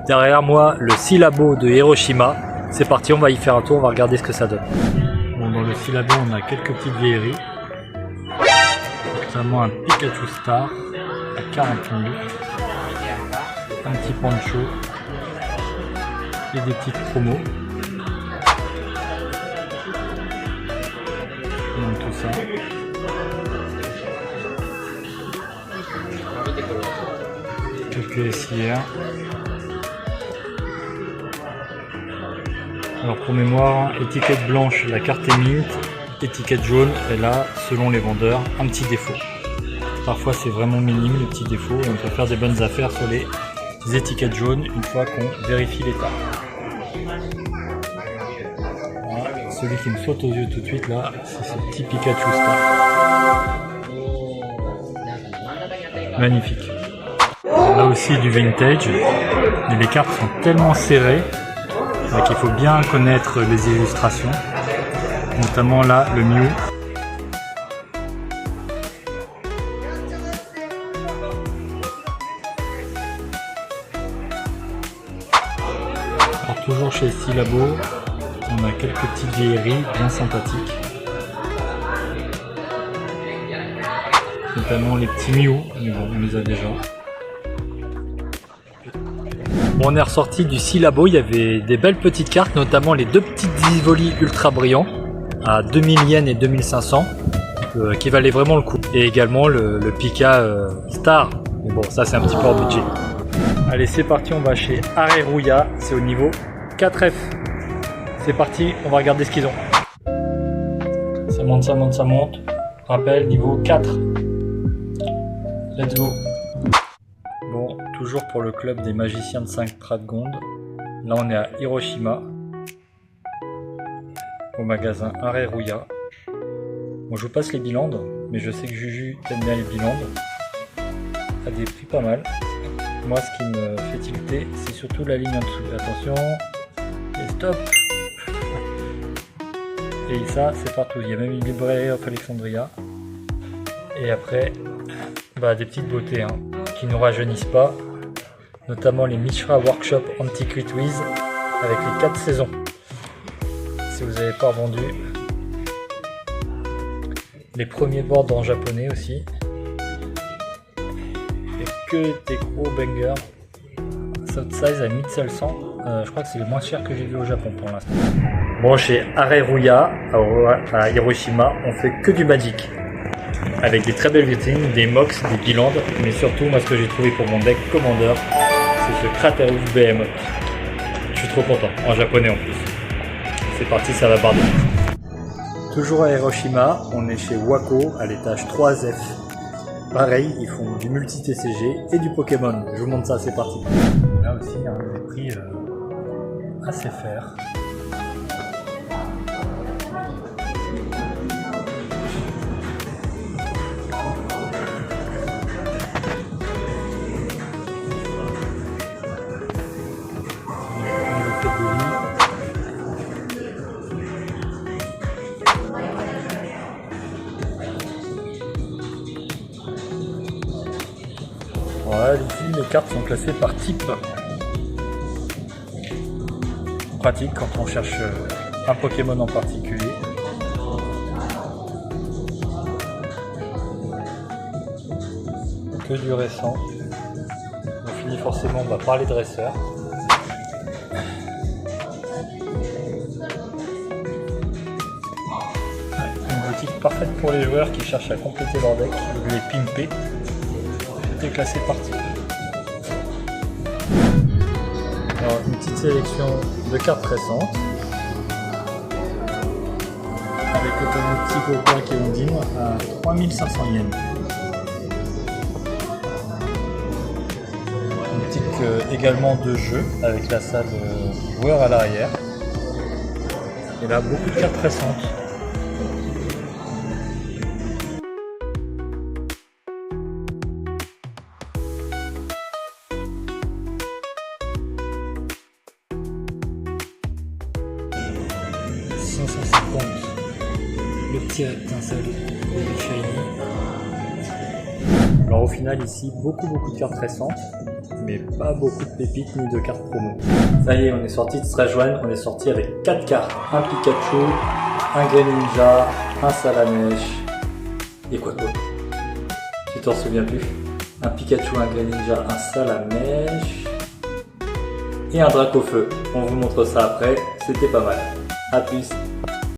Derrière moi, le Syllabo de Hiroshima. C'est parti, on va y faire un tour, on va regarder ce que ça donne. Bon, dans le Syllabo, on a quelques petites vieilleries. Notamment un Pikachu Star à 40 000. Un petit Pancho. Et des petites promos. Donc tout ça. Quelques SIR. Alors pour mémoire, étiquette blanche, la carte est mint, étiquette jaune, elle a, selon les vendeurs, un petit défaut. Parfois c'est vraiment minime les petits défauts et on peut faire des bonnes affaires sur les étiquettes jaunes une fois qu'on vérifie l'état. Voilà, celui qui me saute aux yeux tout de suite là, c'est ce petit Pikachu Star. Magnifique. Là aussi du vintage, mais les cartes sont tellement serrées qu'il faut bien connaître les illustrations, notamment là le Mew. Alors toujours chez Syllabo, on a quelques petites vieilleries bien sympathiques, notamment les petits Mew, mais bon on les a déjà. Bon, on est ressorti du Syllabo, il y avait des belles petites cartes, notamment les deux petites Evoli ultra brillants à 2000 yens et 2500 qui valaient vraiment le coup. Et également le Pika Star, mais bon ça c'est un petit peu hors budget. Allez c'est parti, on va chez Areruya, c'est au niveau 4F. C'est parti, on va regarder ce qu'ils ont. Ça monte, ça monte, ça monte. Rappel, niveau 4. Let's go. Bon, toujours pour le club des magiciens de 5 Stratgonde. Là on est à Hiroshima, au magasin Areruya. Bon, je vous passe les bilandes, mais je sais que Juju aime bien les bilandes. À des prix pas mal. Moi ce qui me fait tilter, c'est surtout la ligne en dessous. Attention, et stop. Et ça c'est partout, il y a même une Library of Alexandria. Et après, bah, des petites beautés hein, qui ne nous rajeunissent pas, notamment les Mishra Workshop Antiquity Wiz avec les 4 saisons. Si vous n'avez pas vendu, les premiers boards en japonais aussi. Et que des gros bangers. South Size à 1100, je crois que c'est le moins cher que j'ai vu au Japon pour l'instant. Bon, chez Areruya à Hiroshima, on fait que du Magic. Avec des très belles vitrines, des Mox, des Bilandes, mais surtout, moi, ce que j'ai trouvé pour mon deck Commander, c'est ce Craterus Behemoth. Je suis trop content, en japonais en plus. C'est parti, ça va barder. Toujours à Hiroshima, on est chez Wako, à l'étage 3F. Pareil, ils font du multi-TCG et du Pokémon. Je vous montre ça, c'est parti. Là aussi, il y a des prix assez fairs. Voilà, ici les cartes sont classées par type. Pratique quand on cherche un Pokémon en particulier. Que du récent. On finit forcément par les dresseurs. Une boutique parfaite pour les joueurs qui cherchent à compléter leur deck, qui veulent les pimper. Tout est classé par type. Alors, une petite sélection de cartes récentes. Avec le Psycho et Undine à 3500 yens. Une boutique également de jeu avec la salle joueur à l'arrière. Et là, beaucoup de cartes récentes. Le petit rectangle de Shiny. Alors au final ici beaucoup de cartes récentes, mais pas beaucoup de pépites ni de cartes promo. Ça y est, on est sorti de Stretch One, on est sorti avec 4 cartes. Un Pikachu, un Greninja, un Salamèche, et quoi d'autre? Tu t'en souviens plus? Un Pikachu, un Greninja, un Salamèche, et un Dracofeu. On vous montre ça après, c'était pas mal. A plus.